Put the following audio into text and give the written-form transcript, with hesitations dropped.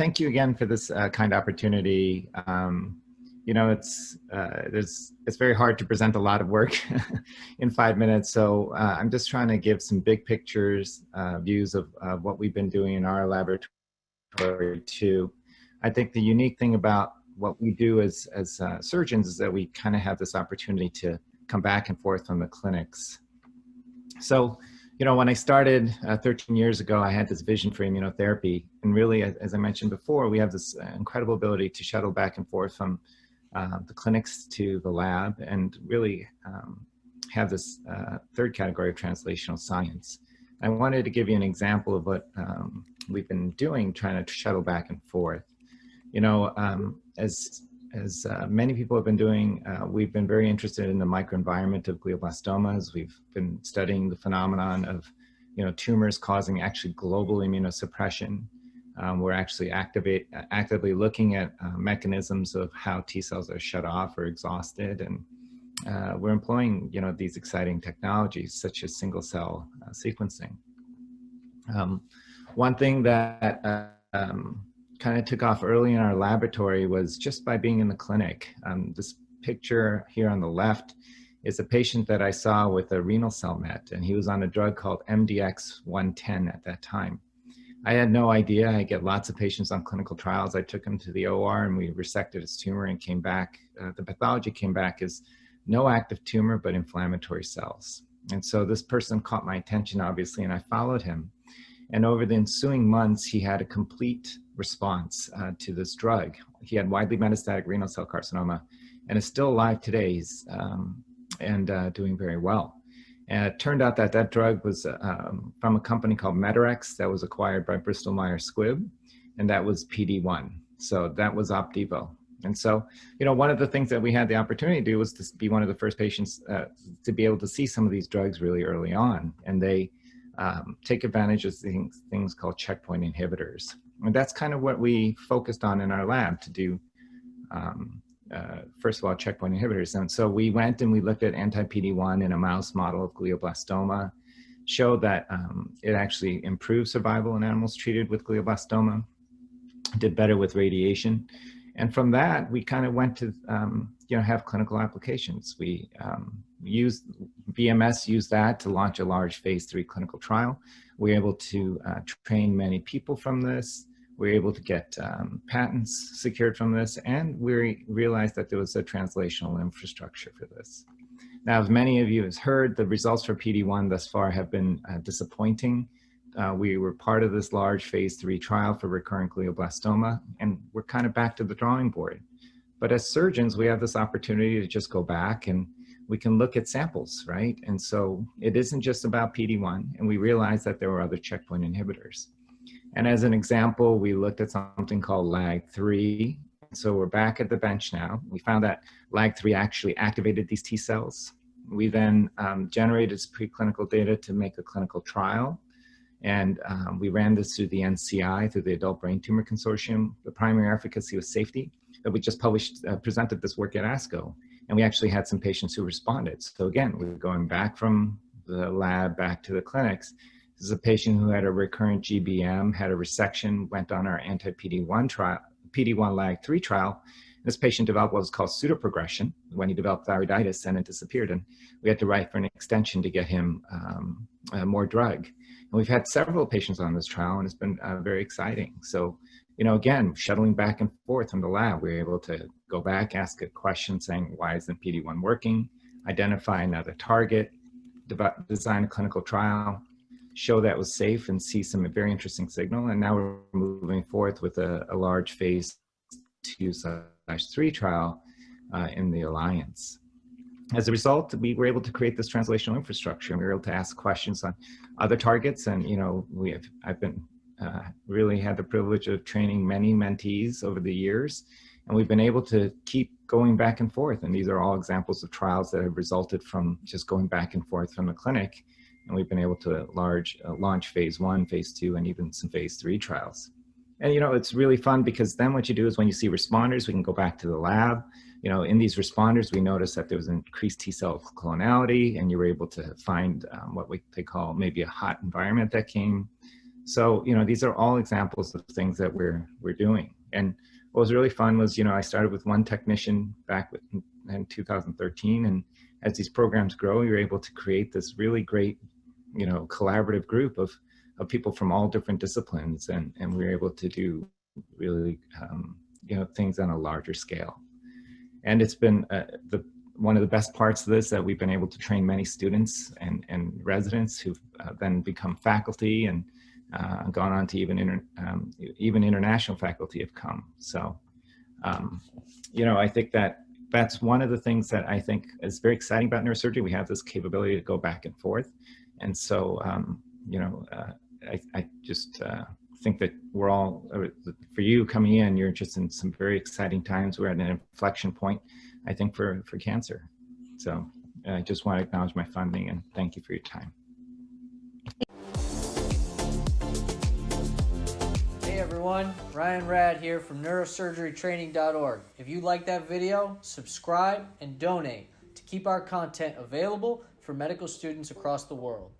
thank you again for this kind opportunity. You know, it's very hard to present a lot of work in 5 minutes. So I'm just trying to give some big pictures, views of what we've been doing in our laboratory too. I think the unique thing about what we do as surgeons is that we kind of have this opportunity to come back and forth from the clinics. So, you know, when I started 13 years ago, I had this vision for immunotherapy. And really, as I mentioned before, we have this incredible ability to shuttle back and forth from the clinics to the lab and really have this third category of translational science. I wanted to give you an example of what we've been doing, trying to shuttle back and forth. You know, as many people have been doing, we've been very interested in the microenvironment of glioblastomas. We've been studying the phenomenon of, you know, tumors causing actually global immunosuppression. We're actually actively looking at mechanisms of how T cells are shut off or exhausted, and we're employing, you know, these exciting technologies such as single cell sequencing. One thing that kind of took off early in our laboratory was just by being in the clinic. This picture here on the left is a patient that I saw with a renal cell met, and he was on a drug called MDX-110 at that time. I had no idea. I get lots of patients on clinical trials. I took him to the OR and we resected his tumor and came back. The pathology came back as no active tumor, but inflammatory cells. And so this person caught my attention, obviously, and I followed him. And over the ensuing months, he had a complete response to this drug. He had widely metastatic renal cell carcinoma and is still alive today. He's doing very well. And it turned out that that drug was from a company called Medarex that was acquired by Bristol Myers Squibb, and that was PD-1. So that was Opdivo. And so, you know, one of the things that we had the opportunity to do was to be one of the first patients to be able to see some of these drugs really early on. And they take advantage of things called checkpoint inhibitors. And that's kind of what we focused on in our lab to do, first of all, checkpoint inhibitors. And so we went and we looked at anti-PD-1 in a mouse model of glioblastoma, showed that it actually improved survival in animals treated with glioblastoma, did better with radiation. And from that, we kind of went to, you know, have clinical applications. We BMS used that to launch a large phase 3 clinical trial. We were able to train many people from this. We were able to get patents secured from this, and we realized that there was a translational infrastructure for this. Now, as many of you have heard, the results for PD-1 thus far have been disappointing. We were part of this large phase 3 trial for recurrent glioblastoma, and we're kind of back to the drawing board. But as surgeons, we have this opportunity to just go back and we can look at samples, right? And so it isn't just about PD-1, and we realized that there were other checkpoint inhibitors. And as an example, we looked at something called LAG3. So we're back at the bench now. We found that LAG3 actually activated these T cells. We then generated preclinical data to make a clinical trial. And we ran this through the NCI, through the Adult Brain Tumor Consortium. The primary efficacy was safety. But we just presented this work at ASCO. And we actually had some patients who responded. So again, we're going back from the lab back to the clinics. This is a patient who had a recurrent GBM, had a resection, went on our anti-PD-1 trial, PD-1 LAG3 trial. This patient developed what was called pseudoprogression when he developed thyroiditis, and it disappeared. And we had to write for an extension to get him more drug. And we've had several patients on this trial, and it's been very exciting. So, you know, again, shuttling back and forth from the lab, we were able to go back, ask a question saying, why isn't PD-1 working? Identify another target, design a clinical trial, show that was safe, and see some very interesting signal. And now we're moving forth with a large phase 2/3 trial in the Alliance. As a result, we were able to create this translational infrastructure, and we were able to ask questions on other targets. And, you know, I've been really had the privilege of training many mentees over the years, and we've been able to keep going back and forth. And these are all examples of trials that have resulted from just going back and forth from the clinic. And we've been able to launch phase 1, phase 2, and even some phase 3 trials. And, you know, it's really fun because then what you do is when you see responders, we can go back to the lab. You know, in these responders, we noticed that there was increased T cell clonality, and you were able to find what they call maybe a hot environment that came So, these are all examples of things that we're doing. And what was really fun was, I started with one technician back in 2013. And as these programs grow, you're able to create this really great, collaborative group of people from all different disciplines. And we're able to do really, things on a larger scale. And it's been one of the best parts of this, that we've been able to train many students and residents who've then become faculty and gone on to even international faculty have come. So, I think that's one of the things that I think is very exciting about neurosurgery. We have this capability to go back and forth. And so, I just think that we're all, for you coming in, you're just in some very exciting times. We're at an inflection point, I think, for cancer. So I just want to acknowledge my funding and thank you for your time. Hey everyone, Ryan Rad here from neurosurgerytraining.org. If you like that video, subscribe and donate to keep our content available for medical students across the world.